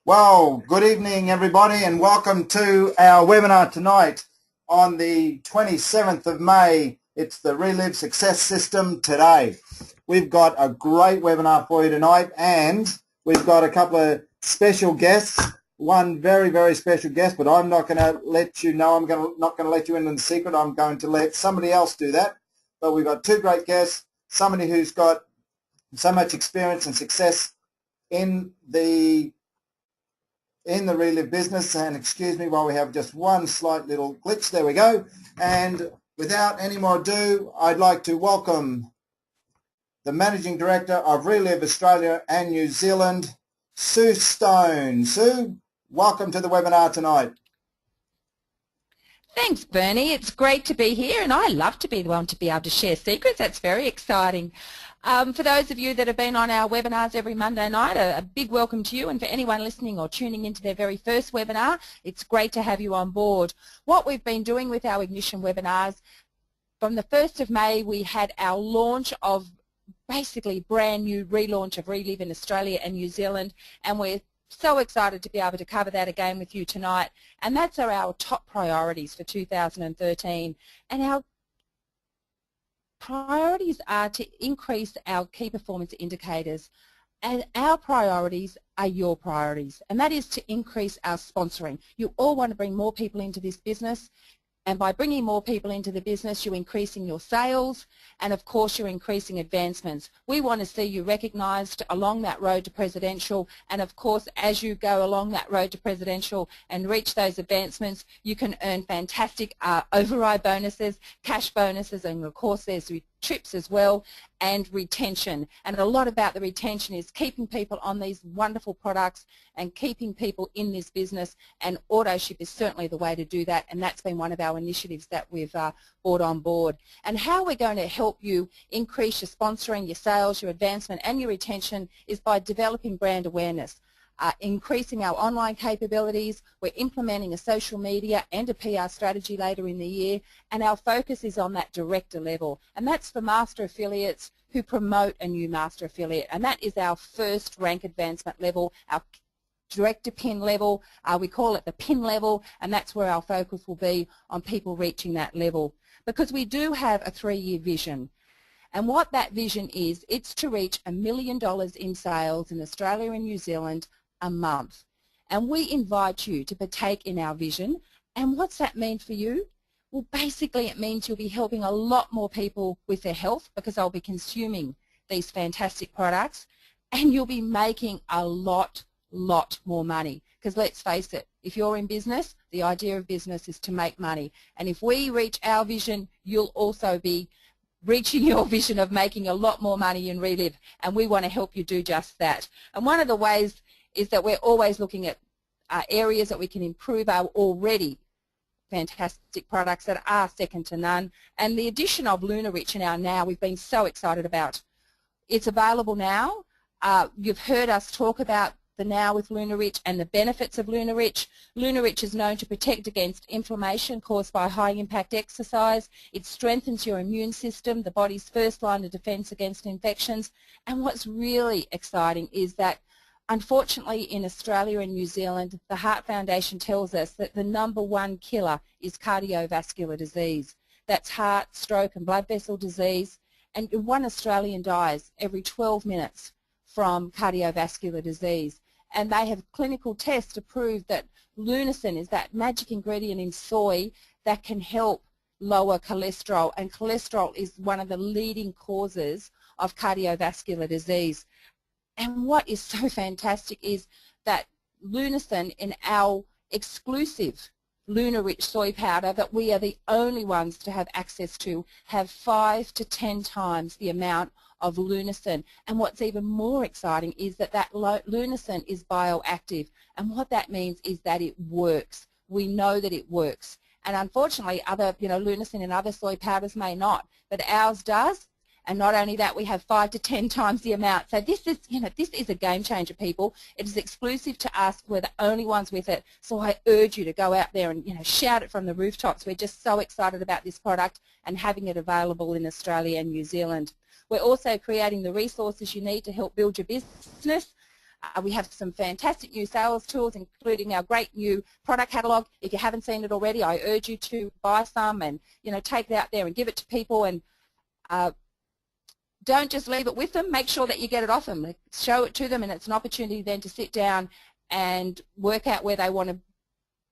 Well, good evening everybody and welcome to our webinar tonight on the 27th of May. It's the Reliv Success System today. We've got a great webinar for you tonight and we've got a couple of special guests. One very, very special guest, but I'm not going to let you know. Not going to let you in the secret. I'm going to let somebody else do that. But we've got two great guests, somebody who's got so much experience and success in the Reliv business, and excuse me while we have just one slight little glitch. There we go. And without any more ado, I'd like to welcome the Managing Director of Reliv Australia and New Zealand, Sue Stone. Sue, welcome to the webinar tonight. Thanks, Bernie. It's great to be here, and I love to be the one to be able to share secrets. That's very exciting. For those of you that have been on our webinars every Monday night, a big welcome to you, and for anyone listening or tuning into their very first webinar, it's great to have you on board. What we've been doing with our Ignition webinars, from the 1st of May we had our launch of basically brand new relaunch of Reliv in Australia and New Zealand, and we're so excited to be able to cover that again with you tonight. And that's our top priorities for 2013. And our priorities are to increase our key performance indicators. And our priorities are your priorities. And that is to increase our sponsoring. You all want to bring more people into this business. And by bringing more people into the business, you're increasing your sales, and of course you're increasing advancements. We want to see you recognised along that road to presidential, and of course as you go along that road to presidential and reach those advancements, you can earn fantastic override bonuses, cash bonuses, and of course there's trips as well, and retention. And a lot about the retention is keeping people on these wonderful products and keeping people in this business, and AutoShip is certainly the way to do that, and that's been one of our initiatives that we've brought on board. And how we're going to help you increase your sponsoring, your sales, your advancement and your retention is by developing brand awareness. Increasing our online capabilities. We're implementing a social media and a PR strategy later in the year, and our focus is on that director level, and that's for master affiliates who promote a new master affiliate, and that is our first rank advancement level, our director pin level. We call it the pin level, and that's where our focus will be on people reaching that level, because we do have a 3-year vision. And what that vision is, it's to reach $1 million in sales in Australia and New Zealand a month. And we invite you to partake in our vision. And what's that mean for you? Well, basically it means you'll be helping a lot more people with their health, because they'll be consuming these fantastic products, and you'll be making a lot more money. Because let's face it, if you're in business, the idea of business is to make money. And if we reach our vision, you'll also be reaching your vision of making a lot more money in Reliv, and we want to help you do just that. And one of the ways is that we're always looking at areas that we can improve our already fantastic products that are second to none. And the addition of LunaRich in our Now, we've been so excited about. It's available now. You've heard us talk about the Now with LunaRich and the benefits of LunaRich. LunaRich is known to protect against inflammation caused by high-impact exercise. It strengthens your immune system, the body's first line of defense against infections. And what's really exciting is that, unfortunately, in Australia and New Zealand, the Heart Foundation tells us that the #1 killer is cardiovascular disease. That's heart, stroke and blood vessel disease. And 1 Australian dies every 12 minutes from cardiovascular disease. And they have clinical tests to prove that lunasin is that magic ingredient in soy that can help lower cholesterol. And cholesterol is one of the leading causes of cardiovascular disease. And what is so fantastic is that lunasin in our exclusive LunaRich soy powder that we are the only ones to have access to have 5 to 10 times the amount of lunasin. And what's even more exciting is that lunasin is bioactive. And what that means is that it works. We know that it works. And unfortunately, other, lunasin in other soy powders may not, but ours does. And not only that, we have 5 to 10 times the amount. So this is, this is a game changer, people. It is exclusive to us. We're the only ones with it. So I urge you to go out there and, shout it from the rooftops. We're just so excited about this product and having it available in Australia and New Zealand. We're also creating the resources you need to help build your business. We have some fantastic new sales tools, including our great new product catalogue. If you haven't seen it already, I urge you to buy some and, you know, take it out there and give it to people, and don't just leave it with them. Make sure that you get it off them. Show it to them, and it's an opportunity then to sit down and work out where they want to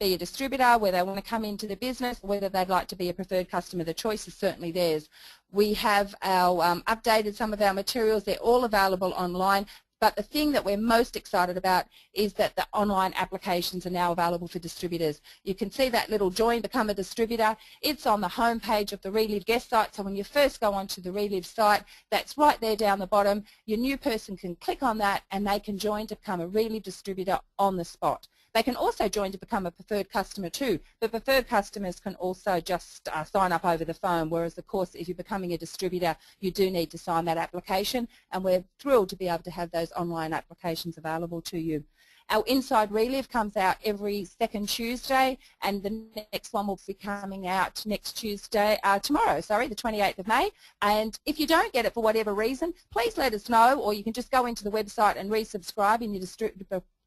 be a distributor, where they want to come into the business, whether they'd like to be a preferred customer. The choice is certainly theirs. We have our updated some of our materials. They're all available online. But the thing that we're most excited about is that the online applications are now available for distributors. You can see that little join, become a distributor. It's on the home page of the Reliv guest site. So when you first go onto the Reliv site, that's right there down the bottom. Your new person can click on that and they can join to become a Reliv distributor on the spot. They can also join to become a preferred customer too. The preferred customers can also just sign up over the phone, whereas of course if you're becoming a distributor you do need to sign that application, and we're thrilled to be able to have those online applications available to you. Our Inside Reliv comes out every second Tuesday, and the next one will be coming out next Tuesday, tomorrow, sorry, the 28th of May. And if you don't get it for whatever reason, please let us know, or you can just go into the website and resubscribe in your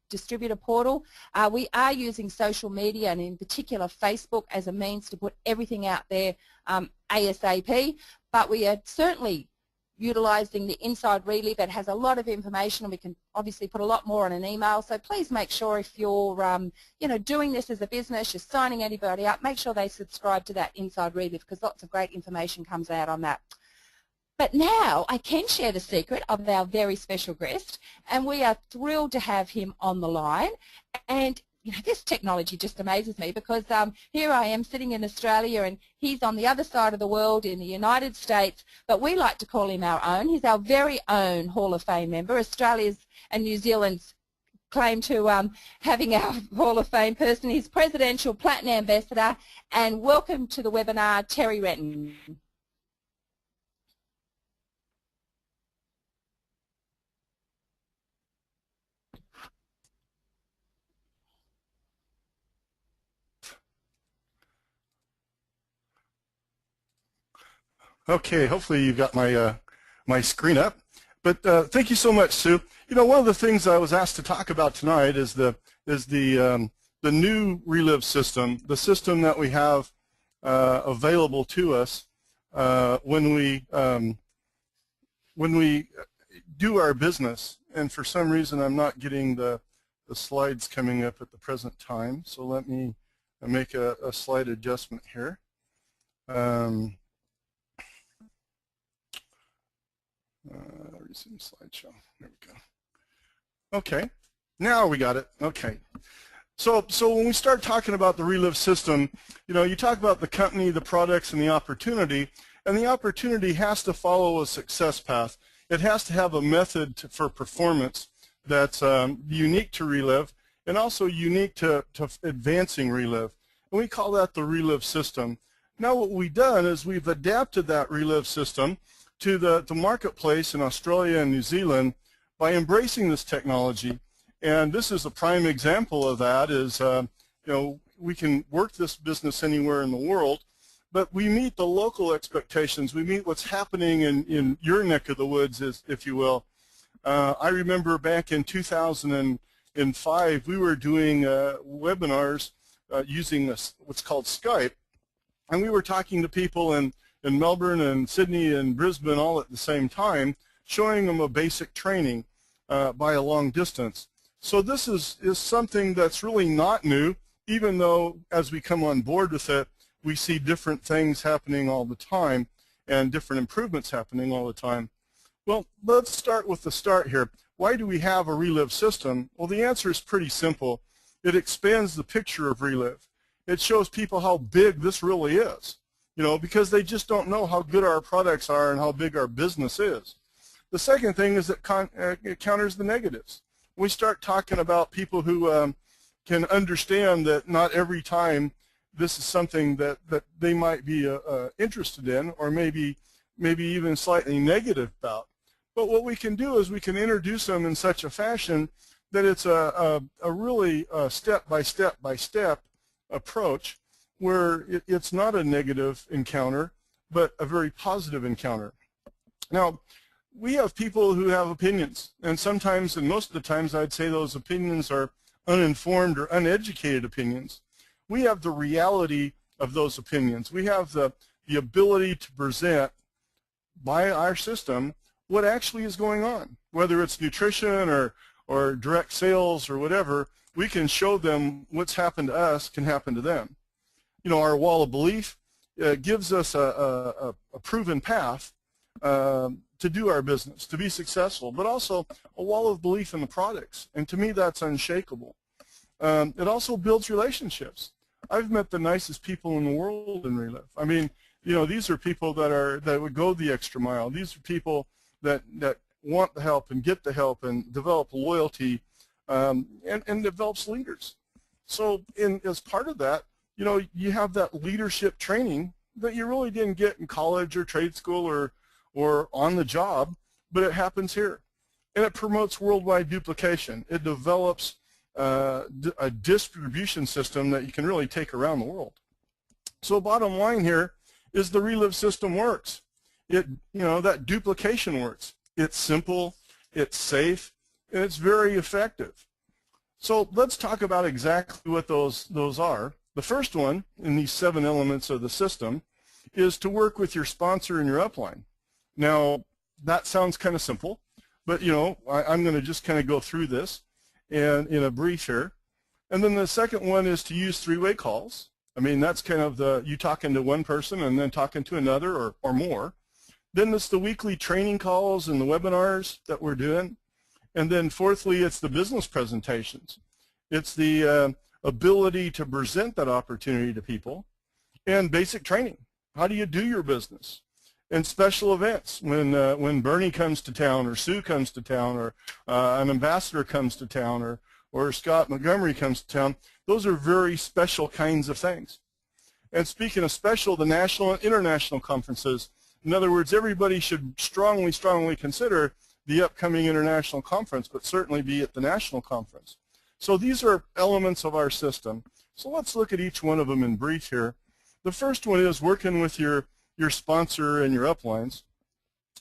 distributor portal. We are using social media, and in particular Facebook, as a means to put everything out there ASAP, but we are certainly utilising the Inside Reliv. It has a lot of information, and we can obviously put a lot more on an email. So please make sure if you're you know, doing this as a business, you're signing anybody up, make sure they subscribe to that Inside Reliv, because lots of great information comes out on that. But now I can share the secret of our very special guest, and we are thrilled to have him on the line. And you know, this technology just amazes me, because here I am sitting in Australia and he's on the other side of the world in the United States, but we like to call him our own. He's our very own Hall of Fame member. Australia's and New Zealand's claim to having our Hall of Fame person. He's Presidential Platinum Ambassador, and welcome to the webinar, Terry Renton. Okay, hopefully you've got my my screen up. But thank you so much, Sue. You know, one of the things I was asked to talk about tonight is the new Reliv system, the system that we have available to us when we do our business. And for some reason, I'm not getting the slides coming up at the present time. So let me make a slight adjustment here. Resume slideshow. There we go. Okay, now we got it. Okay. So when we start talking about the Reliv system, you know, you talk about the company, the products, and the opportunity has to follow a success path. It has to have a method for performance that's unique to Reliv and also unique to advancing Reliv. And we call that the Reliv system. Now what we've done is we've adapted that Reliv system to the marketplace in Australia and New Zealand by embracing this technology. And this is a prime example of that is, you know, we can work this business anywhere in the world, but we meet the local expectations. We meet what's happening in your neck of the woods, if you will. I remember back in 2005, we were doing webinars using what's called Skype, and we were talking to people in Melbourne and Sydney and Brisbane all at the same time, showing them a basic training by a long distance. So this is something that's really not new, even though as we come on board with it, we see different things happening all the time and different improvements happening all the time. Well, let's start with the start here. Why do we have a Reliv system? Well, the answer is pretty simple. It expands the picture of Reliv. It shows people how big this really is. You know, because they just don't know how good our products are and how big our business is. The second thing is that it counters the negatives. We start talking about people who can understand that not every time this is something that they might be interested in, or maybe even slightly negative about. But what we can do is we can introduce them in such a fashion that it's a really step-by-step approach, where it's not a negative encounter, but a very positive encounter. Now, we have people who have opinions, and sometimes, and most of the times, I'd say those opinions are uninformed or uneducated opinions. We have the reality of those opinions. We have the ability to present by our system what actually is going on, whether it's nutrition or direct sales or whatever. We can show them what's happened to us can happen to them. You know, our wall of belief gives us a proven path to do our business, to be successful, but also a wall of belief in the products. And to me, that's unshakable. It also builds relationships. I've met the nicest people in the world in Reliv. I mean, you know, these are people that would go the extra mile. These are people that want the help and get the help and develop loyalty and develops leaders. So as part of that, you know, you have that leadership training that you really didn't get in college or trade school or on the job, but it happens here. And it promotes worldwide duplication. It develops a distribution system that you can really take around the world. So bottom line here is the Reliv system works. That duplication works. It's simple, it's safe, and it's very effective. So let's talk about exactly what those are. The first one in these 7 elements of the system is to work with your sponsor and your upline. Now, that sounds kind of simple, but you know, I'm going to just kind of go through this and in a brief here. And then the second one is to use 3-way calls. I mean, that's kind of you talking to one person and then talking to another or more. Then it's the weekly training calls and the webinars that we're doing. And then fourthly, it's the business presentations. It's the ability to present that opportunity to people, and basic training. How do you do your business? And special events, when Bernie comes to town, or Sue comes to town, or an ambassador comes to town, or Scott Montgomery comes to town. Those are very special kinds of things. And speaking of special, the national and international conferences. In other words, everybody should strongly, strongly consider the upcoming international conference, but certainly be at the national conference. So these are elements of our system. So let's look at each one of them in brief here. The first one is working with your sponsor and your uplines.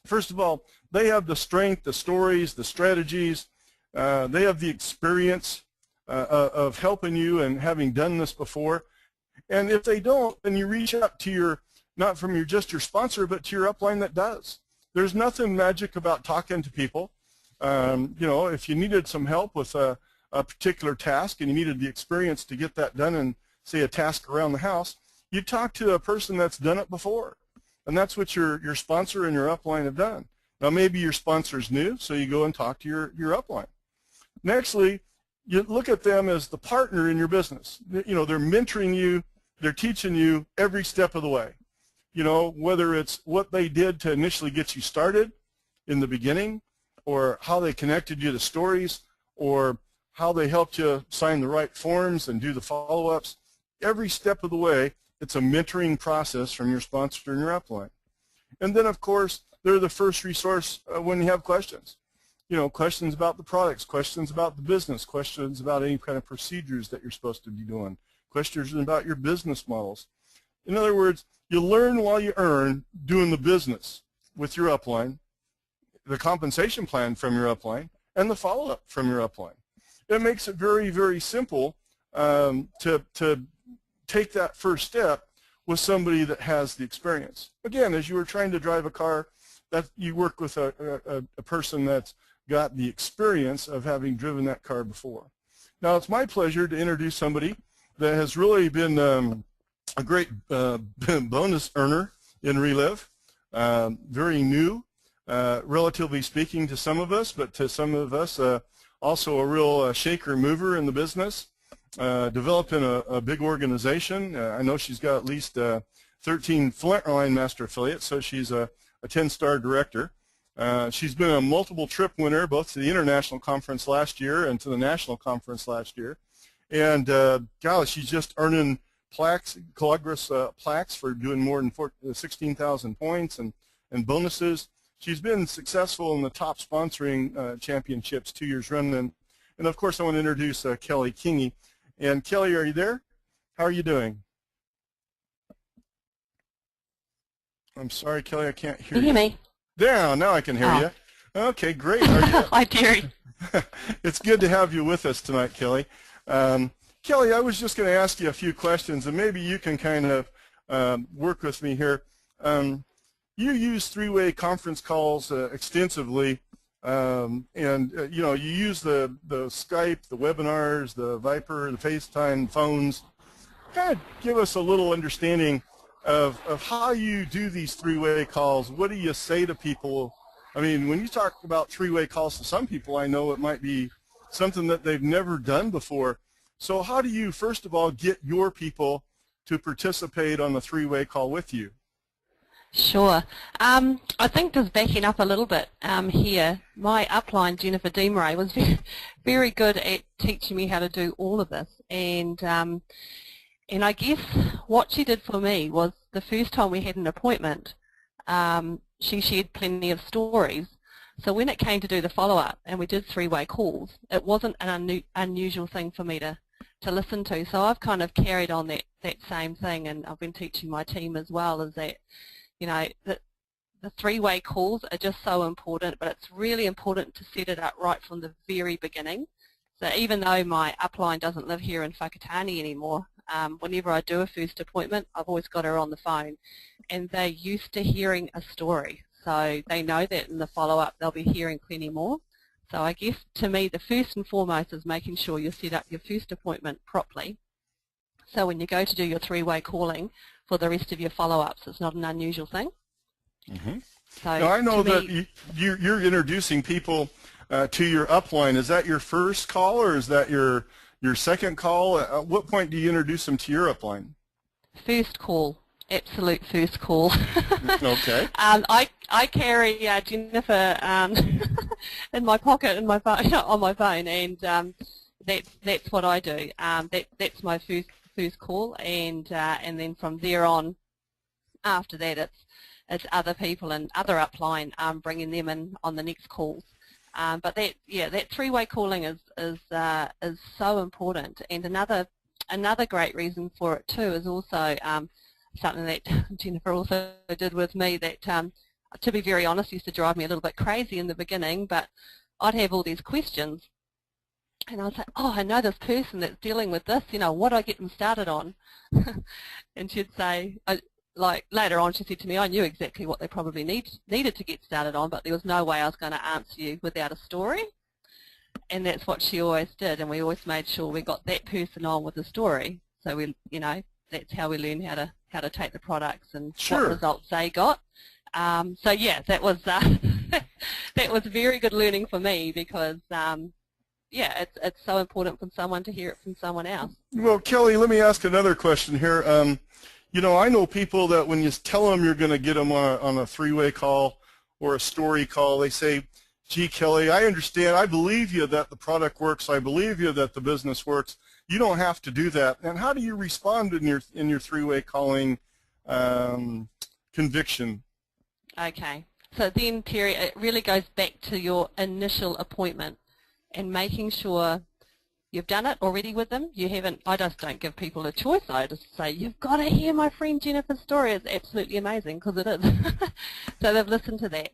First of all, they have the strength, the stories, the strategies. They have the experience of helping you and having done this before. And if they don't, then you reach out to not from just your sponsor, but to your upline that does. There's nothing magic about talking to people. You know, if you needed some help with a particular task and you needed the experience to get that done in, say, a task around the house, you talk to a person that's done it before. And that's what your sponsor and your upline have done. Now, maybe your sponsor's new, so you go and talk to your upline. Nextly, you look at them as the partner in your business. You know, they're mentoring you, they're teaching you every step of the way. You know, whether it's what they did to initially get you started in the beginning, or how they connected you to stories, or how they helped you sign the right forms and do the follow-ups. Every step of the way, it's a mentoring process from your sponsor and your upline. And then, of course, they're the first resource when you have questions. You know, questions about the products, questions about the business, questions about any kind of procedures that you're supposed to be doing, questions about your business models. In other words, you learn while you earn doing the business with your upline, the compensation plan from your upline, and the follow-up from your upline. It makes it very, very simple to take that first step with somebody that has the experience. Again, as you were trying to drive a car, that you work with a person that's got the experience of having driven that car before. Now, it's my pleasure to introduce somebody that has really been a great bonus earner in Reliv. Very new, relatively speaking, to some of us, but to some of us, also a real shaker mover in the business. Developing a big organization. I know she's got at least 13 Frontline Master affiliates, so she's a 10-star director. She's been a multiple trip winner, both to the international conference last year and to the national conference last year. And golly, she's just earning plaques, Congress plaques for doing more than 16,000 points and bonuses. She's been successful in the top sponsoring championships 2 years running. And of course, I want to introduce Kelly Kingy. And Kelly, are you there? How are you doing? I'm sorry, Kelly, I can't hear you. Can you hear me? Yeah, now I can hear you. Okay, great. Hi, Terry. It's good to have you with us tonight, Kelly. Kelly, I was just going to ask you a few questions, and maybe you can kind of work with me here. You use three-way conference calls extensively, and you know, you use the Skype, the webinars, the Viper, the FaceTime phones. Kind of give us a little understanding of how you do these three-way calls. What do you say to people? I mean, when you talk about three-way calls to some people, I know it might be something that they've never done before. So how do you, first of all, get your people to participate on the three-way call with you? Sure. I think just backing up a little bit here, my upline, Jennifer Demeray, was very good at teaching me how to do all of this. And I guess what she did for me was the first time we had an appointment, she shared plenty of stories. So when it came to do the follow-up and we did three-way calls, it wasn't an unusual thing for me to listen to. So I've kind of carried on that same thing, and I've been teaching my team as well, is that, you know, the three-way calls are just so important, but it's really important to set it up right from the very beginning. So even though my upline doesn't live here in Whakatane anymore, whenever I do a first appointment, I've always got her on the phone, and they're used to hearing a story. So they know that in the follow-up they'll be hearing plenty more. So I guess to me the first and foremost is making sure you set up your first appointment properly. So when you go to do your three-way calling for the rest of your follow-ups, it's not an unusual thing. Mm-hmm. So now I know that you're introducing people to your upline. Is that your first call, or is that your second call? At what point do you introduce them to your upline? First call. Absolute first call. Okay. I carry Jennifer in my pocket in my phone, on my phone, and that's what I do. That's my first call, and then from there on, after that, it's other people and other upline bringing them in on the next calls. But that three-way calling is so important, and another great reason for it too is also something that Jennifer also did with me that, to be very honest, used to drive me a little bit crazy in the beginning, but I'd have all these questions and I'd say, oh, I know this person that's dealing with this, you know, what do I get them started on? And she'd say, like later on she said to me, I knew exactly what they probably needed to get started on, but there was no way I was going to answer you without a story. And that's what she always did, and we always made sure we got that person on with a story. So we, you know, that's how we learn how to take the products and Sure. what results they got. So yeah, that was that was very good learning for me, because yeah, it's so important for someone to hear it from someone else. Well, Kelly, let me ask another question here. You know, I know people that when you tell them you're going to get them on a three-way call or a story call, they say, gee, Kelly, I understand. I believe you that the product works. I believe you that the business works. You don't have to do that. And how do you respond in your three-way calling conviction? Okay. So then, Terry, it really goes back to your initial appointment and making sure you've done it already with them. You haven't. I just don't give people a choice. I just say, you've got to hear my friend Jennifer's story. It's absolutely amazing, because it is. So they've listened to that.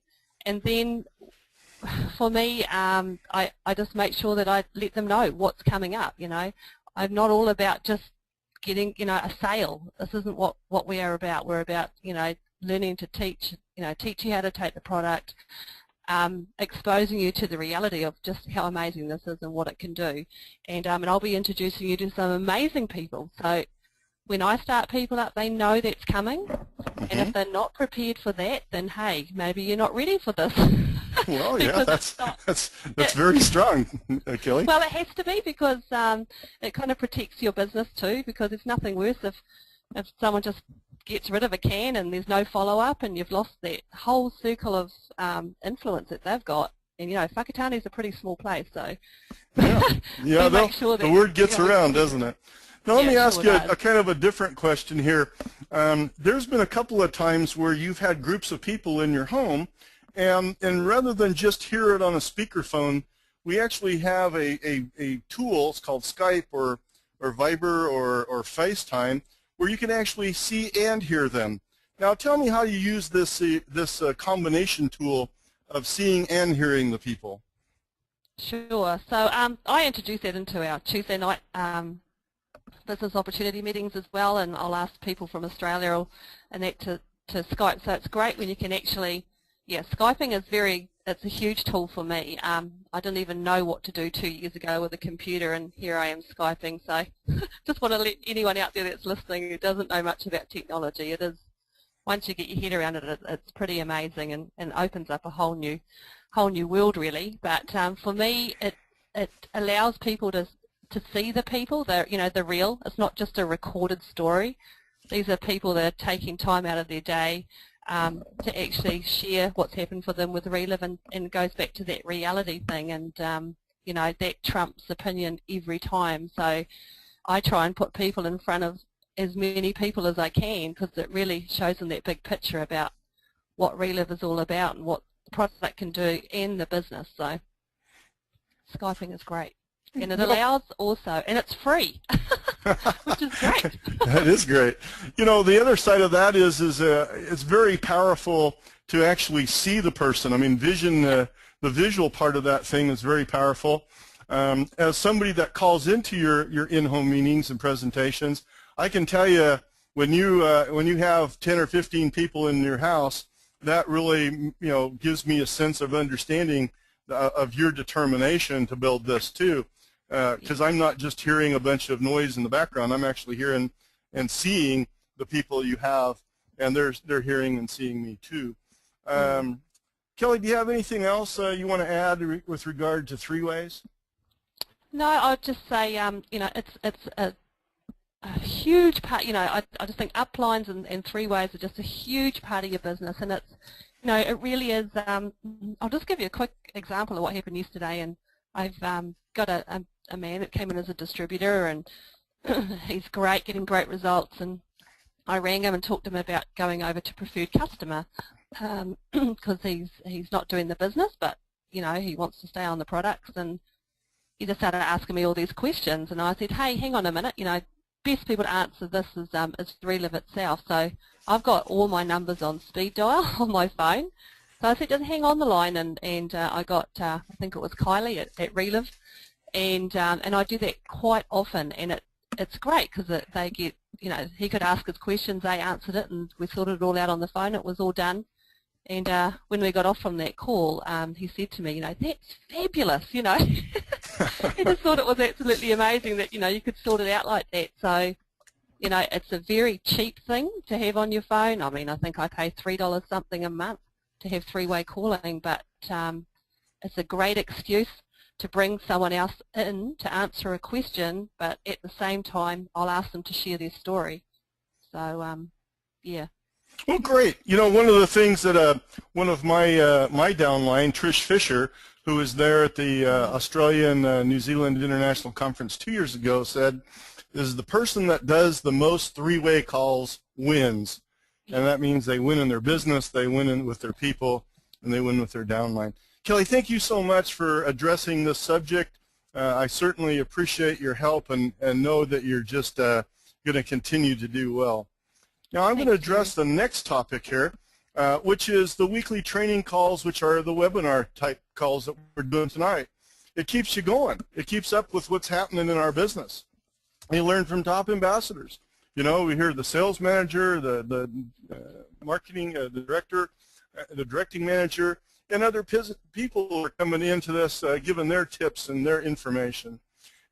And then for me, I just make sure that I let them know what's coming up. You know, I'm not all about just getting, you know, a sale. This isn't what we are about. We're about, you know, learning to teach, you know, teach you how to take the product, exposing you to the reality of just how amazing this is and what it can do. And I'll be introducing you to some amazing people. So when I start people up, they know that's coming. Mm-hmm. And if they're not prepared for that, then hey, maybe you're not ready for this. Well, yeah, that's very strong, Kelly. Well, it has to be, because it kind of protects your business too, because it's nothing worse if someone just gets rid of a can and there's no follow-up, and you've lost that whole circle of influence that they've got. And, you know, Whakatane is a pretty small place, so yeah, sure the word gets around, doesn't it? Now, let me ask you a kind of a different question here. There's been a couple of times where you've had groups of people in your home, and rather than just hear it on a speakerphone, we actually have a tool. It's called Skype or Viber or FaceTime, where you can actually see and hear them. Now, tell me how you use this combination tool of seeing and hearing the people? Sure. So I introduced that into our Tuesday night business opportunity meetings as well, and I'll ask people from Australia and that to Skype. So it's great when you can actually, Skyping is it's a huge tool for me. I didn't even know what to do 2 years ago with a computer, and here I am Skyping. So just want to let anyone out there that's listening who doesn't know much about technology, it is, once you get your head around it, it's pretty amazing and opens up a whole new world really. But for me, it allows people to see the people, the real. It's not just a recorded story. These are people that are taking time out of their day to actually share what's happened for them with Reliv, and it goes back to that reality thing, and that trumps opinion every time. So I try and put people in front of as many people as I can, because it really shows them that big picture about what Reliv is all about and what the product can do and the business. So Skyping is great. And it allows also, and it's free, which is great. That is great. The other side of that is it's very powerful to actually see the person. I mean, the visual part of that thing is very powerful. As somebody that calls into your in-home meetings and presentations, I can tell you when you have 10 or 15 people in your house, that really gives me a sense of understanding of your determination to build this too. Because I'm not just hearing a bunch of noise in the background. I'm actually hearing and seeing the people you have, and they're hearing and seeing me too. Kelly, do you have anything else you want to add with regard to three-ways? No, I'd just say it's a huge part. I just think uplines and three-ways are just a huge part of your business, and it's it really is. I'll just give you a quick example of what happened yesterday, and I've got a man that came in as a distributor, and he's great, getting great results, and I rang him and talked to him about going over to preferred customer because he's not doing the business, but he wants to stay on the products, and he just started asking me all these questions, and I said, hey, hang on a minute, best people to answer this is Reliv itself. So I've got all my numbers on speed dial on my phone. So I said, just hang on the line, and I got, I think it was Kylie at Reliv, and I do that quite often, and it's great because they get, he could ask his questions, they answered it, and we sorted it all out on the phone. It was all done. And when we got off from that call, he said to me, that's fabulous, He just thought it was absolutely amazing that, you could sort it out like that. So, it's a very cheap thing to have on your phone. I mean, I think I pay $3 something a month to have three-way calling, but it's a great excuse to bring someone else in to answer a question, but at the same time, I'll ask them to share their story. So, yeah. Well, great. One of the things that one of my downline, Trish Fisher, who was there at the Australian New Zealand International Conference 2 years ago, said, is the person that does the most three-way calls wins. And that means they win in their business, they win with their people, and they win with their downline. Kelly, thank you so much for addressing this subject. I certainly appreciate your help and know that you're just going to continue to do well. Now I'm going to address the next topic here, which is the weekly training calls, which are the webinar type calls that we're doing tonight. It keeps you going. It keeps up with what's happening in our business. You learn from top ambassadors. We hear the sales manager, the marketing the director, the directing manager, and other people are coming into this, giving their tips and their information.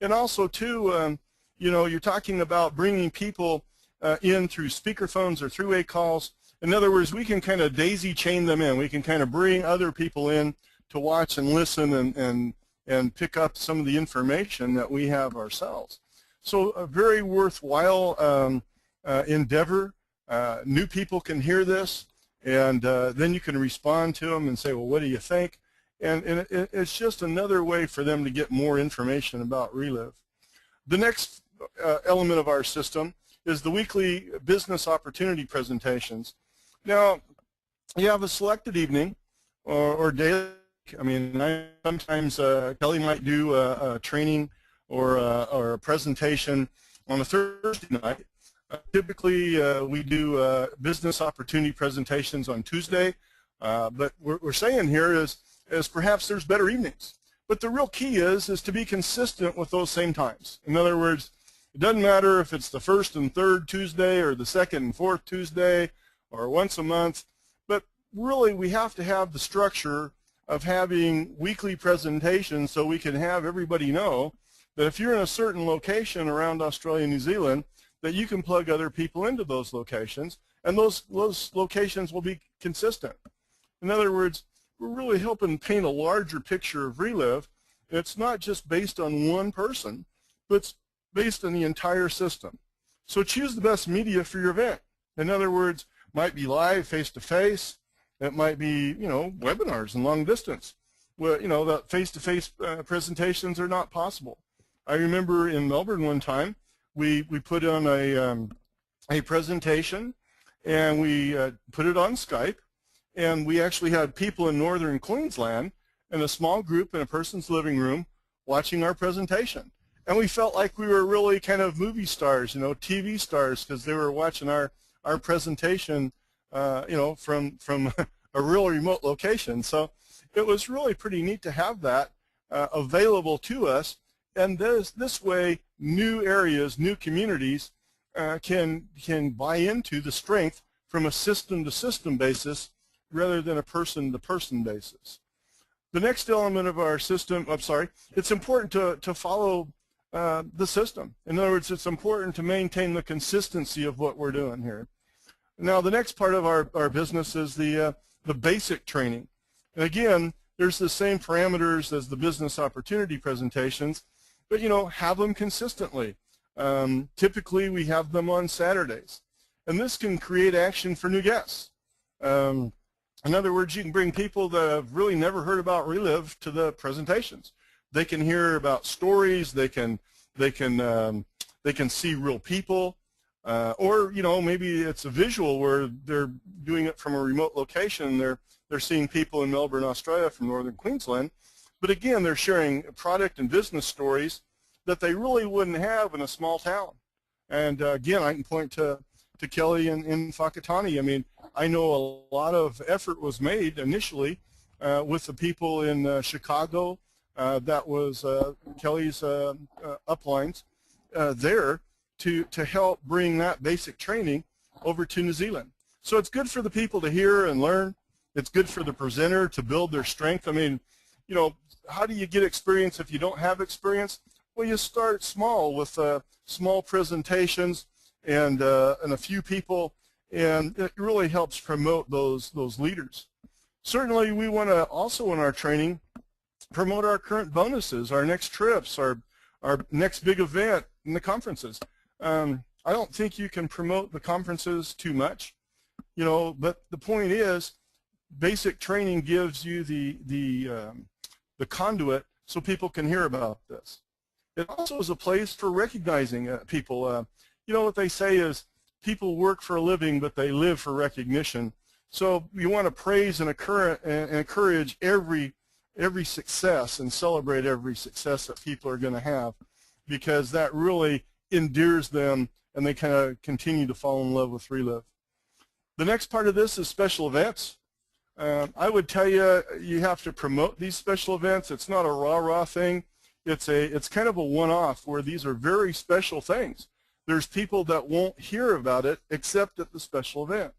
And also, too, you're talking about bringing people in through speakerphones or three-way calls. In other words, we can kind of daisy chain them in. We can kind of bring other people in to watch and listen and pick up some of the information that we have ourselves. So a very worthwhile endeavor. New people can hear this, and then you can respond to them and say, well, what do you think? And it's just another way for them to get more information about Reliv. The next element of our system is the weekly business opportunity presentations. Now, you have a selected evening or daily. I mean, sometimes Kelly might do a training or a presentation on a Thursday night. Typically, we do business opportunity presentations on Tuesday, But what we're saying here is perhaps there's better evenings. But the real key is to be consistent with those same times. In other words, it doesn't matter if it's the first and third Tuesday or the second and fourth Tuesday or once a month, but really we have to have the structure of having weekly presentations so we can have everybody know that if you're in a certain location around Australia and New Zealand, that you can plug other people into those locations, and those locations will be consistent. In other words, we're really helping paint a larger picture of Reliv. It's not just based on one person, but it's based on the entire system. So choose the best media for your event. In other words, might be live, face-to-face. It might be, webinars and long distance. Well, the face-to-face presentations are not possible. I remember in Melbourne one time, we put on a presentation, and we put it on Skype, and we actually had people in northern Queensland in a small group in a person's living room watching our presentation. And we felt like we were really kind of movie stars, TV stars, because they were watching our presentation, from a real remote location. So it was really pretty neat to have that available to us. And this way, new areas, new communities can buy into the strength from a system-to-system basis rather than a person-to-person basis. The next element of our system, it's important to follow the system. In other words, it's important to maintain the consistency of what we're doing here. Now, the next part of our business is the basic training. And again, there's the same parameters as the business opportunity presentations, but have them consistently. Typically, we have them on Saturdays, and this can create action for new guests. In other words, you can bring people that have really never heard about Reliv to the presentations. They can hear about stories. They can see real people, or maybe it's a visual where they're doing it from a remote location. They're seeing people in Melbourne, Australia, from northern Queensland. But again, they're sharing product and business stories that they really wouldn't have in a small town. And again, I can point to Kelly in Whakatane. I mean, I know a lot of effort was made initially with the people in Chicago. That was Kelly's uplines there to help bring that basic training over to New Zealand. So it's good for the people to hear and learn. It's good for the presenter to build their strength. I mean, how do you get experience if you don't have experience? Well, you start small with small presentations and a few people, and it really helps promote those leaders. Certainly, we want to also in our training promote our current bonuses, our next trips, our next big event, and the conferences. I don't think you can promote the conferences too much, but the point is, basic training gives you the conduit so people can hear about this. It also is a place for recognizing people. What they say is people work for a living, but they live for recognition. So you want to praise and encourage every success and celebrate every success that people are going to have, because that really endears them and they kind of continue to fall in love with Reliv. The next part of this is special events. I would tell you, you have to promote these special events. It's not a rah-rah thing. It's kind of a one-off where these are very special things. There's people that won't hear about it except at the special event.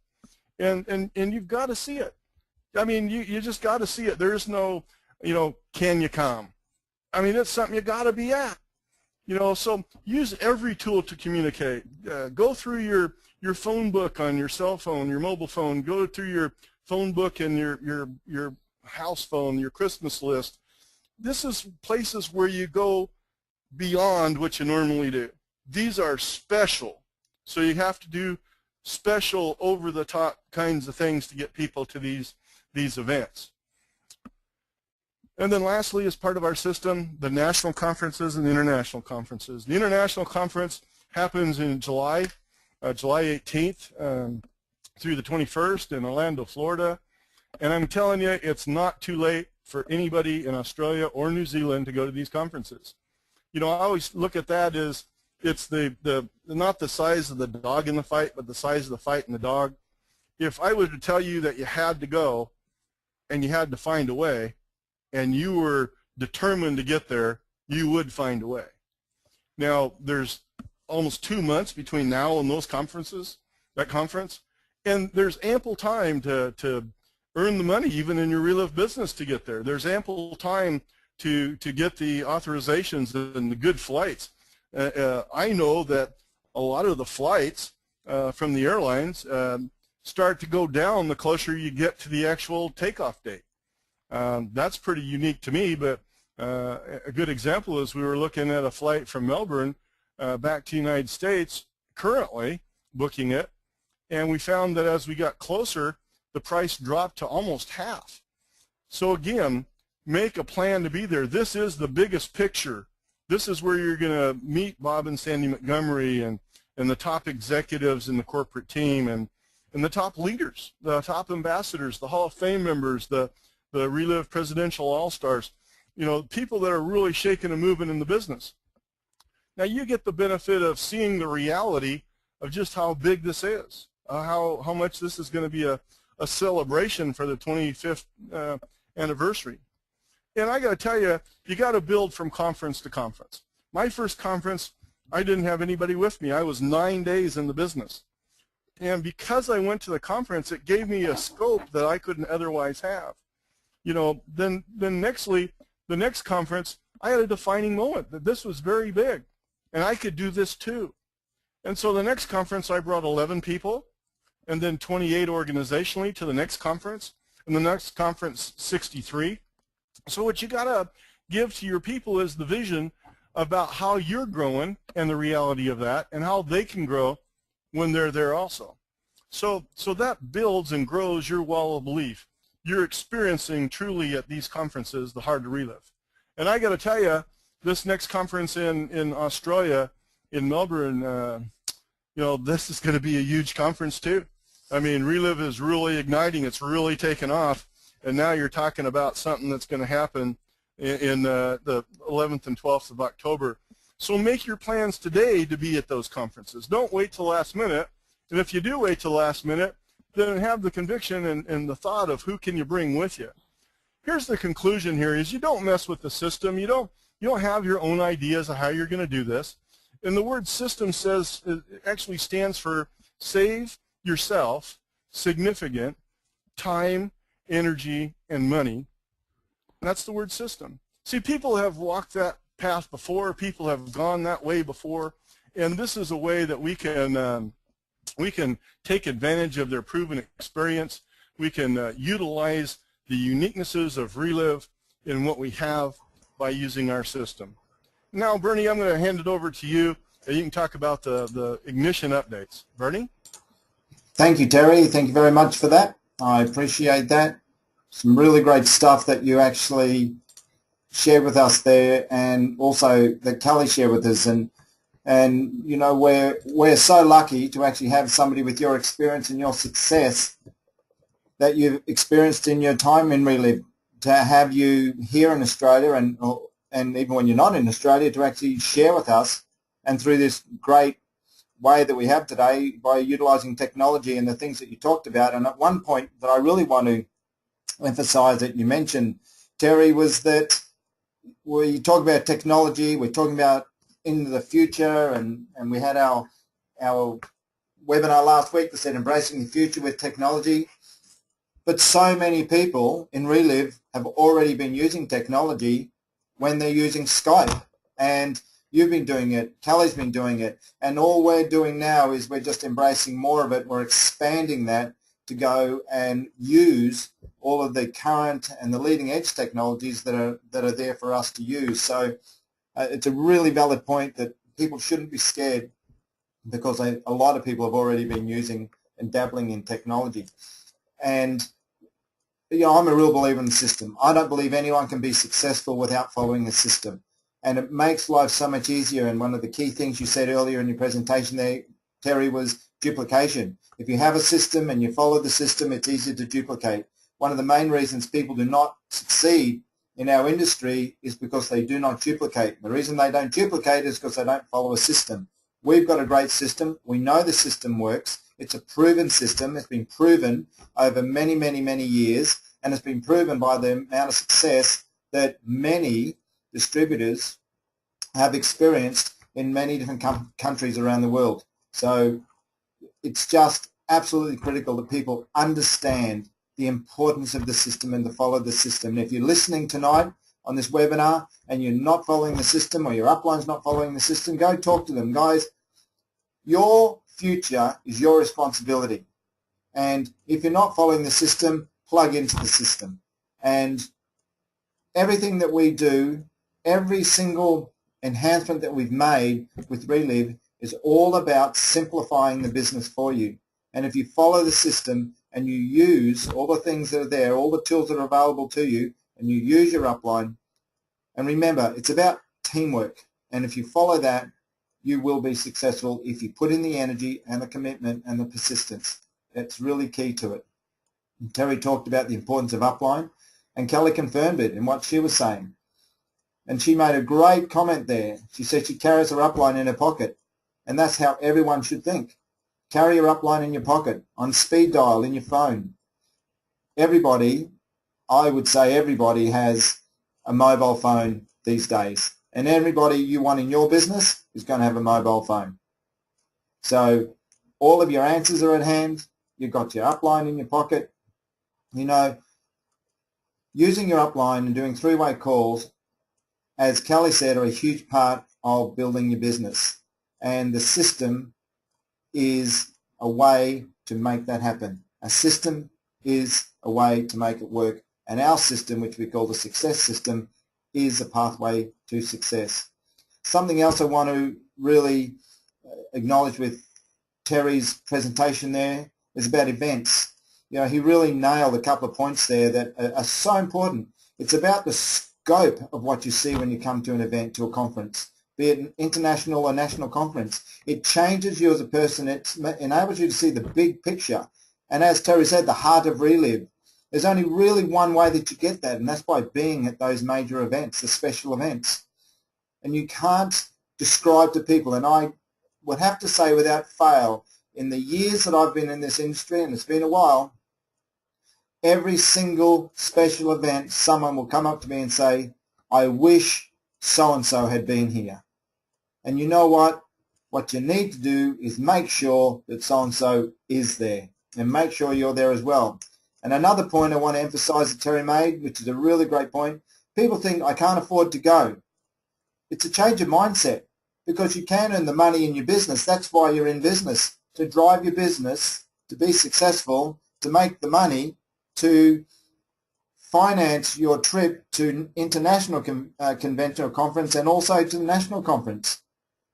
And you've got to see it. I mean, you just got to see it. There's no, can you come? I mean, it's something you got to be at. So use every tool to communicate. Go through your phone book on your cell phone, your mobile phone. Go through your phone book and your house phone, your Christmas list. This is places where you go beyond what you normally do. These are special, so you have to do special, over-the-top kinds of things to get people to these events. And then lastly, as part of our system, the national conferences and the international conferences. The international conference happens in July 18th through the 21st in Orlando, Florida. And I'm telling you, it's not too late for anybody in Australia or New Zealand to go to these conferences. I always look at that as it's not the size of the dog in the fight, but the size of the fight in the dog. If I were to tell you that you had to go, and you had to find a way, and you were determined to get there, you would find a way. Now, there's almost 2 months between now and that conference, and there's ample time to earn the money even in your Reliv business to get there. There's ample time to get the authorizations and the good flights. I know that a lot of the flights from the airlines start to go down the closer you get to the actual takeoff date. That's pretty unique to me, but a good example is we were looking at a flight from Melbourne back to the United States, currently booking it, and we found that as we got closer, the price dropped to almost half. So again, make a plan to be there. This is the biggest picture. This is where you're going to meet Bob and Sandy Montgomery and the top executives in the corporate team and the top leaders, the top ambassadors, the Hall of Fame members, the Reliv Presidential All-Stars, you know, people that are really shaking and moving in the business. Now you get the benefit of seeing the reality of just how big this is, how much this is going to be a celebration for the 25th anniversary. And I got to tell you, you got to build from conference to conference. My first conference, I didn't have anybody with me. I was 9 days in the business. And because I went to the conference, it gave me a scope that I couldn't otherwise have. You know, then nextly, the next conference, I had a defining moment that this was very big, and I could do this too. And so the next conference, I brought 11 people, and then 28 organizationally to the next conference, and the next conference, 63. So what you got to give to your people is the vision about how you're growing and the reality of that, and how they can grow when they're there also. So that builds and grows your wall of belief. You're experiencing truly at these conferences the hard to relive. And I got to tell you, this next conference in Australia, in Melbourne, you know, this is going to be a huge conference too. I mean, Reliv is really igniting. It's really taken off. And now you're talking about something that's going to happen in the 11th and 12th of October. So make your plans today to be at those conferences. Don't wait till the last minute. And if you do wait till the last minute, then have the conviction and the thought of who can you bring with you. Here's the conclusion here is you don't mess with the system. You don't have your own ideas of how you're going to do this. And the word system says, it actually stands for save yourself significant time, energy, and money. And that's the word system. See, people have walked that path before. People have gone that way before. And this is a way that we can take advantage of their proven experience. We can utilize the uniquenesses of Reliv in what we have by using our system. Now, Bernie, I'm going to hand it over to you. You can talk about the ignition updates. Bernie? Thank you, Terry. Thank you very much for that. I appreciate that. Some really great stuff that you actually shared with us there, and also that Kelly shared with us. And you know, we're so lucky to actually have somebody with your experience and your success that you've experienced in your time in Reliv, to have you here in Australia and even when you're not in Australia, to actually share with us, and through this great way that we have today by utilizing technology and the things that you talked about. And at one point that I really want to emphasize that you mentioned, Terry, was that when you talk about technology, we're talking about into the future, and we had our webinar last week that said embracing the future with technology. But so many people in Reliv have already been using technology when they're using Skype, and you've been doing it, Kelly's been doing it, and all we're doing now is we're just embracing more of it. We're expanding that to go and use all of the current and the leading edge technologies that are there for us to use. So it's a really valid point that people shouldn't be scared, because a lot of people have already been using and dabbling in technology. And you know, I'm a real believer in the system. I don't believe anyone can be successful without following the system. And it makes life so much easier. And one of the key things you said earlier in your presentation there, Terry, was duplication. If you have a system and you follow the system, it's easier to duplicate. One of the main reasons people do not succeed in our industry is because they do not duplicate. The reason they don't duplicate is because they don't follow a system. We've got a great system. We know the system works. It's a proven system. It's been proven over many, many, many years. and it's been proven by the amount of success that many distributors have experienced in many different countries around the world. So it's just absolutely critical that people understand the importance of the system and to follow the system. And if you're listening tonight on this webinar and you're not following the system, or your upline's not following the system, go talk to them. Guys, your future is your responsibility. And if you're not following the system, plug into the system. And everything that we do, every single enhancement that we've made with Reliv is all about simplifying the business for you. And if you follow the system and you use all the things that are there, all the tools that are available to you, and you use your upline, and remember, it's about teamwork. And if you follow that, you will be successful if you put in the energy and the commitment and the persistence. That's really key to it. And Terry talked about the importance of upline, and Kelly confirmed it in what she was saying. And she made a great comment there. She said she carries her upline in her pocket, and that's how everyone should think. Carry your upline in your pocket, on speed dial, in your phone. Everybody, I would say everybody, has a mobile phone these days. And everybody you want in your business is going to have a mobile phone. So all of your answers are at hand. You've got your upline in your pocket. You know, using your upline and doing three-way calls, as Kelly said, are a huge part of building your business. And the system is a way to make that happen. A system is a way to make it work. And our system, which we call the success system, is a pathway to success. Something else I want to really acknowledge with Terry's presentation there is about events. You know, he really nailed a couple of points there that are so important. It's about the scope of what you see when you come to an event, to a conference, be it an international or national conference. It changes you as a person. It enables you to see the big picture. And as Terry said, the heart of Reliv. There's only really one way that you get that, and that's by being at those major events, the special events. And you can't describe to people, and I would have to say without fail, in the years that I've been in this industry, and it's been a while, every single special event, someone will come up to me and say, I wish so-and-so had been here. And you know what? What you need to do is make sure that so-and-so is there, and make sure you're there as well. And another point I want to emphasize that Terry made, which is a really great point, people think, I can't afford to go. It's a change of mindset, because you can earn the money in your business. That's why you're in business, to drive your business, to be successful, to make the money, to finance your trip to international convention or conference, and also to the national conference,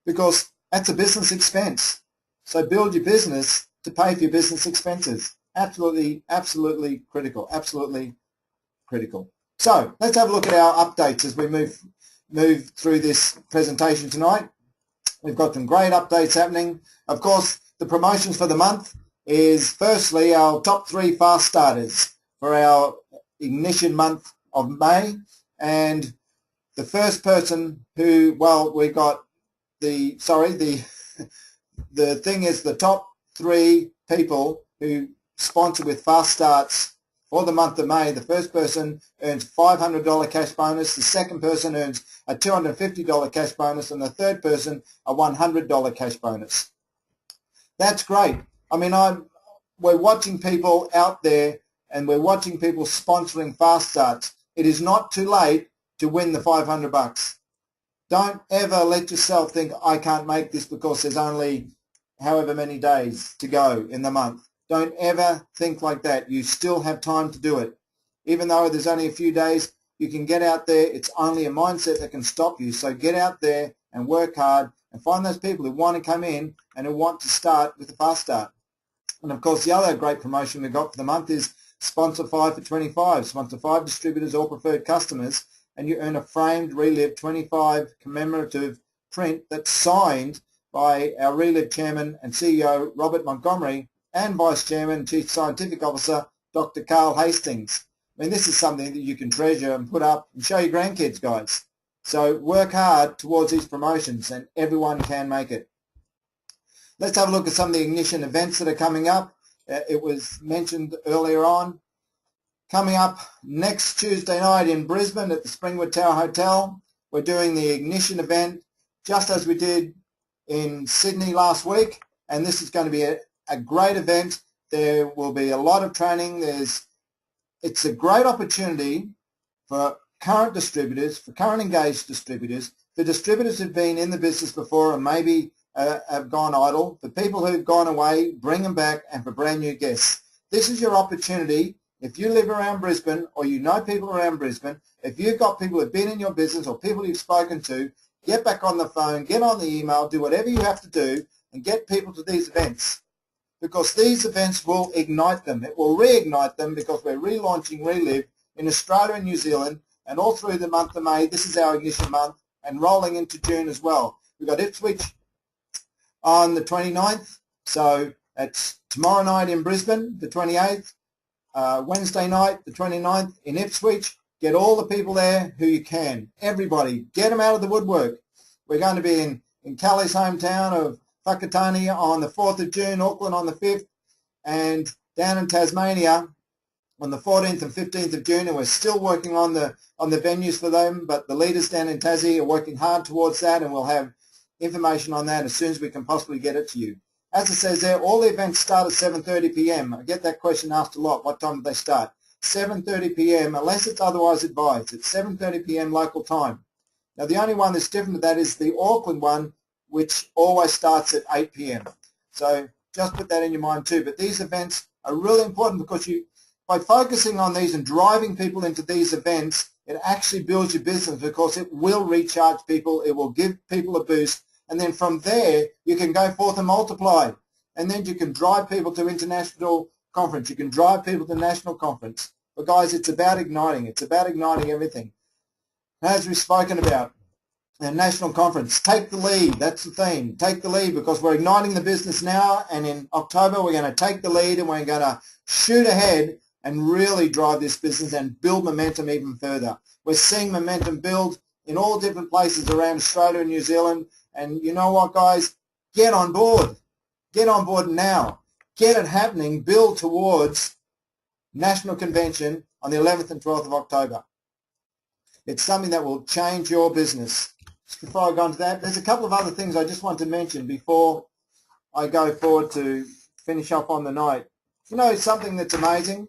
because that's a business expense. So build your business to pay for your business expenses. Absolutely, absolutely critical, absolutely critical. So let's have a look at our updates as we move through this presentation tonight. We've got some great updates happening. Of course, the promotions for the month is firstly our top 3 fast starters for our ignition month of May. And the first person who, well, we got the thing is the top 3 people who sponsor with fast starts for the month of May. The first person earns $500 cash bonus, the second person earns a $250 cash bonus, and the third person a $100 cash bonus. That's great. I mean, we're watching people out there, and we're watching people sponsoring fast starts. It is not too late to win the $500. Don't ever let yourself think, I can't make this because there's only however many days to go in the month. Don't ever think like that. You still have time to do it. Even though there's only a few days, you can get out there. It's only a mindset that can stop you. So get out there and work hard and find those people who want to come in and who want to start with a fast start. And of course, the other great promotion we got for the month is Sponsor 5 for 25. Sponsor 5 distributors or preferred customers, and you earn a framed Reliv 25 commemorative print that's signed by our Reliv Chairman and CEO, Robert Montgomery, and Vice Chairman and Chief Scientific Officer, Dr. Carl Hastings. I mean, this is something that you can treasure and put up and show your grandkids, guys. So work hard towards these promotions, and everyone can make it. Let's have a look at some of the ignition events that are coming up. It was mentioned earlier on. Coming up next Tuesday night in Brisbane at the Springwood Tower Hotel, we're doing the Ignition event just as we did in Sydney last week, and this is going to be a great event. There will be a lot of training. It's a great opportunity for current distributors, for current engaged distributors, for distributors who've been in the business before and maybe have gone idle, for people who've gone away, bring them back, and for brand new guests. This is your opportunity. If you live around Brisbane or you know people around Brisbane, if you've got people who've been in your business or people you've spoken to, get back on the phone, get on the email, do whatever you have to do and get people to these events, because these events will ignite them. It will reignite them, because we're relaunching Reliv in Australia and New Zealand, and all through the month of May. This is our Ignition month, and rolling into June as well. We've got Ipswich on the 29th, so it's tomorrow night in Brisbane, the 28th, Wednesday night, the 29th in Ipswich. Get all the people there who you can. Everybody, get them out of the woodwork. We're going to be in Kelly's hometown of Whakatane on the 4th of June, Auckland on the 5th, and down in Tasmania on the 14th and 15th of June, and we're still working on the venues for them, but the leaders down in Tassie are working hard towards that, and we'll have information on that as soon as we can possibly get it to you. As it says there, all the events start at 7:30 p.m. I get that question asked a lot. What time do they start? 7:30 p.m. unless it's otherwise advised. It's 7:30 p.m. local time. Now, the only one that's different to that is the Auckland one, which always starts at 8 p.m. So just put that in your mind too. But these events are really important, because by focusing on these and driving people into these events, it actually builds your business, because it will recharge people. It will give people a boost. And then from there, you can go forth and multiply. And then you can drive people to international conference. You can drive people to national conference. But guys, it's about igniting. It's about igniting everything. As we've spoken about, a national conference, take the lead. That's the theme. Take the lead, because we're igniting the business now, and in October we're going to take the lead, and we're going to shoot ahead and really drive this business and build momentum even further. We're seeing momentum build in all different places around Australia and New Zealand, and you know what, guys? Get on board. Get on board now. Get it happening. Build towards National Convention on the 11th and 12th of October. It's something that will change your business. Just before I go into that, there's a couple of other things I just want to mention before I go forward to finish up on the night. You know, something that's amazing,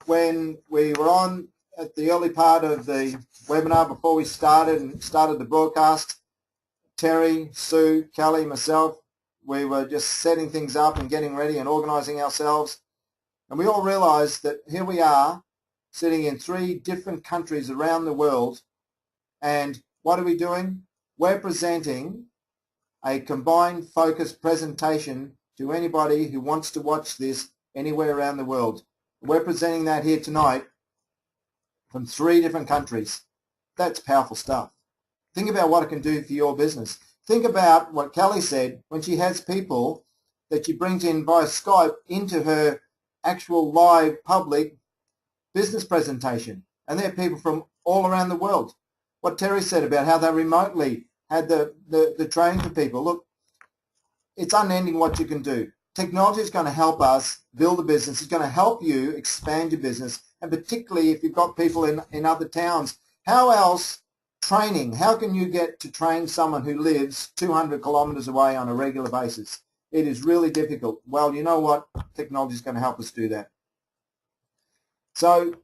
when we were on at the early part of the webinar before we started the broadcast, Terry, Sue, Kelly, myself, we were just setting things up and getting ready and organising ourselves. And we all realised that here we are sitting in 3 different countries around the world, and what are we doing? We're presenting a combined focused presentation to anybody who wants to watch this anywhere around the world. We're presenting that here tonight from 3 different countries. That's powerful stuff. Think about what it can do for your business. Think about what Kelly said when she has people that she brings in via Skype into her actual live public business presentation. And they're people from all around the world. What Terry said about how they remotely had the training for people. Look, it's unending what you can do. Technology is going to help us build a business. It's going to help you expand your business, and particularly if you've got people in other towns. How else training? How can you get to train someone who lives 200 kilometres away on a regular basis? It is really difficult. Well, you know what? Technology is going to help us do that. So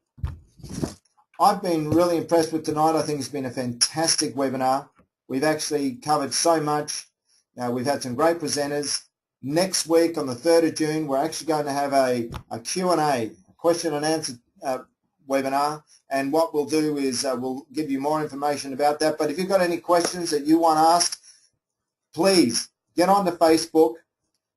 I've been really impressed with tonight. I think it's been a fantastic webinar. We've actually covered so much. We've had some great presenters. Next week on the 3rd of June, we're actually going to have a Q&A, a question and answer webinar. And what we'll do is we'll give you more information about that. But if you've got any questions that you want asked, please get onto Facebook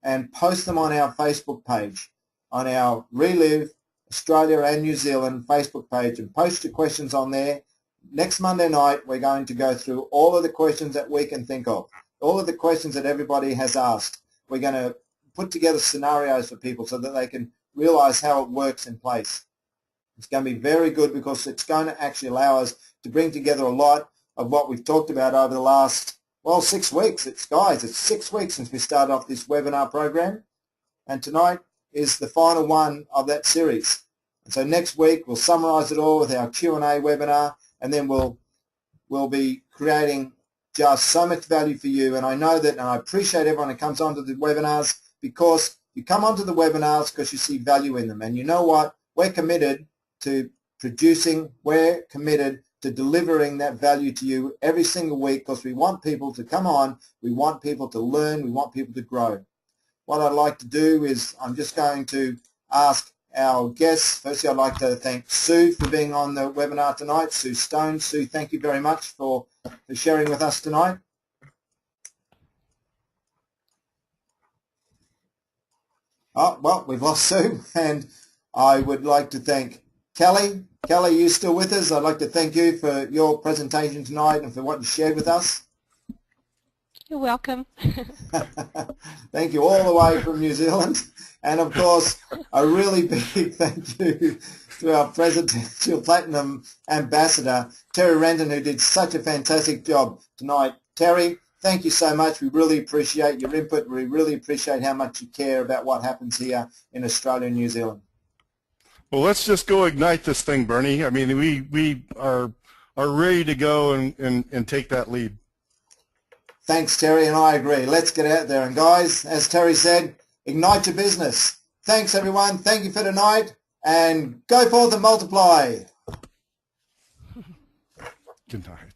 and post them on our Facebook page, on our Reliv Australia and New Zealand Facebook page, and post your questions on there. Next Monday night, we're going to go through all of the questions that we can think of, all of the questions that everybody has asked. We're going to put together scenarios for people so that they can realize how it works in place. It's going to be very good, because it's going to actually allow us to bring together a lot of what we've talked about over the last, well, 6 weeks. It's 6 weeks since we started off this webinar program, and tonight is the final one of that series. And so next week we'll summarize it all with our Q&A webinar, and then we'll be creating just so much value for you. And I know that, and I appreciate everyone who comes onto the webinars, because you come onto the webinars because you see value in them. And you know what? We're committed to producing, we're committed to delivering that value to you every single week, because we want people to come on, we want people to learn, we want people to grow. What I'd like to do is I'm just going to ask our guests. Firstly, I'd like to thank Sue for being on the webinar tonight, Sue Stone. Sue, thank you very much for sharing with us tonight. Oh, well, we've lost Sue, and I would like to thank Kelly. Kelly, you still with us? I'd like to thank you for your presentation tonight and for what you shared with us. You're welcome. Thank you all the way from New Zealand. And of course, a really big thank you to our Presidential Platinum Ambassador, Terry Renton, who did such a fantastic job tonight. Terry, thank you so much. We really appreciate your input. We really appreciate how much you care about what happens here in Australia and New Zealand. Well, let's just go ignite this thing, Bernie. I mean, we are ready to go and take that lead. Thanks, Terry, and I agree. Let's get out there. And guys, as Terry said, ignite your business. Thanks, everyone. Thank you for tonight, and go forth and multiply. Good night.